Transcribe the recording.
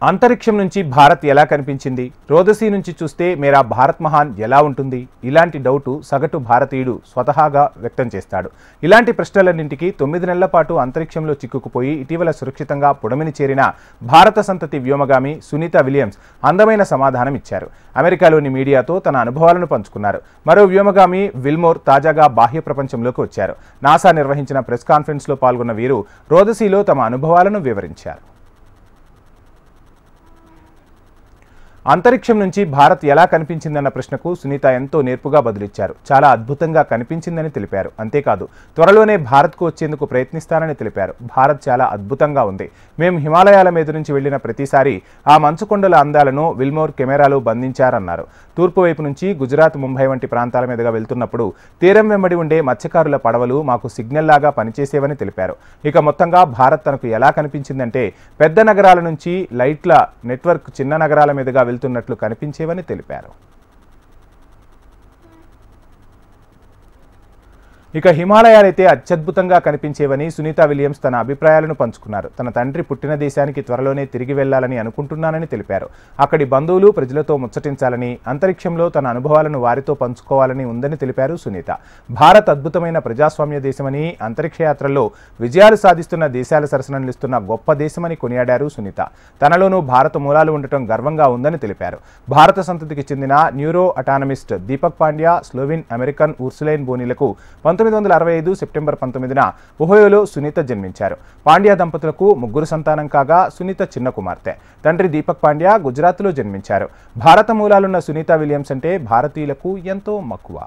అంతరిక్షం నుంచి భారత్ ఎలా కనిపించింది? రోదసీ నుంచి చూస్తే మేరా భారత్ మహాన్ ఎలా ఉంటుంది? ఇలాంటి డౌటు సగటు భారతీయుడు స్వతహాగా వ్యక్తం చేస్తాడు. ఇలాంటి ప్రశ్నలన్నింటికీ 9 నెలల పాటు అంతరిక్షంలో చిక్కుకుపోయి ఇటీవల సురక్షితంగా పుడమిని చేరిన భారత సంతతి వ్యోమగామి సునీత విలియమ్స్ అందమైన సమాధానం ఇచ్చారు. అమెరికాలోని మీడియాతో తన అనుభవాలను పంచుకున్నారు. మరో వ్యోమగామి విల్మోర్ తాజాగా బాహ్య ప్రపంచంలోకి వచ్చారు. నాసా నిర్వహించిన ప్రెస్ కాన్ఫరెన్స్లో పాల్గొన్న వీరు రోదసీలో తమ అనుభవాలను వివరించారు. అంతరిక్షం నుంచి భారత్ ఎలా కనిపించిందన్న ప్రశ్నకు సునీత ఎంతో నేర్పుగా బదులిచ్చారు. చాలా అద్భుతంగా కనిపించిందని తెలిపారు. అంతేకాదు, త్వరలోనే భారత్కు వచ్చేందుకు ప్రయత్నిస్తానని తెలిపారు. భారత్ చాలా అద్భుతంగా ఉంది. మేము హిమాలయాల మీద నుంచి వెళ్లిన ప్రతిసారి ఆ మంచుకొండల అందాలను విల్మోర్ కెమెరాలో బంధించారన్నారు. తూర్పు వైపు నుంచి గుజరాత్, ముంబై వంటి ప్రాంతాల మీదుగా వెళ్తున్నప్పుడు తీరం వెంబడి ఉండే మత్స్యకారుల పడవలు మాకు సిగ్నల్ లాగా పనిచేసేవని తెలిపారు. ఇక మొత్తంగా భారత్ తనకు ఎలా కనిపించిందంటే పెద్ద నగరాల నుంచి లైట్ల నెట్వర్క్ చిన్న నగరాల మీదుగా వెళ్తున్నట్లు కనిపించేవని తెలిపారు. ఇక హిమాలయాలైతే అత్యద్భుతంగా కనిపించేవని సునీత విలియమ్స్ తన అభిప్రాయాలను పంచుకున్నారు. తన తండ్రి పుట్టిన దేశానికి త్వరలోనే తిరిగి వెళ్లాలని అనుకుంటున్నానని తెలిపారు. అక్కడి బంధువులు, ప్రజలతో ముచ్చటించాలని, అంతరిక్షంలో తన అనుభవాలను వారితో పంచుకోవాలని ఉందని తెలిపారు సునీత. భారత్ అద్భుతమైన ప్రజాస్వామ్య దేశమని, అంతరిక్ష యాత్రల్లో విజయాలు సాధిస్తున్న దేశాల సరసన నిలుస్తున్న గొప్ప దేశమని కొనియాడారు సునీత. తనలోనూ భారత మూలాలు ఉండటం గర్వంగా ఉందని తెలిపారు. భారత సంతతికి చెందిన neuroanatomist Deepak Pandya, Slovene American Ursuline బోనీలకు 1965 సెప్టెంబర్ 19న ఒహియోలో సునీత జన్మించారు. పాండ్యా దంపతులకు 3 సంతానం కాగా సునీత చిన్న కుమార్తె. తండ్రి దీపక్ పాండ్యా గుజరాత్లో జన్మించారు. భారత మూలాలున్న సునీత విలియమ్స్ అంటే భారతీయులకు ఎంతో మక్కువ.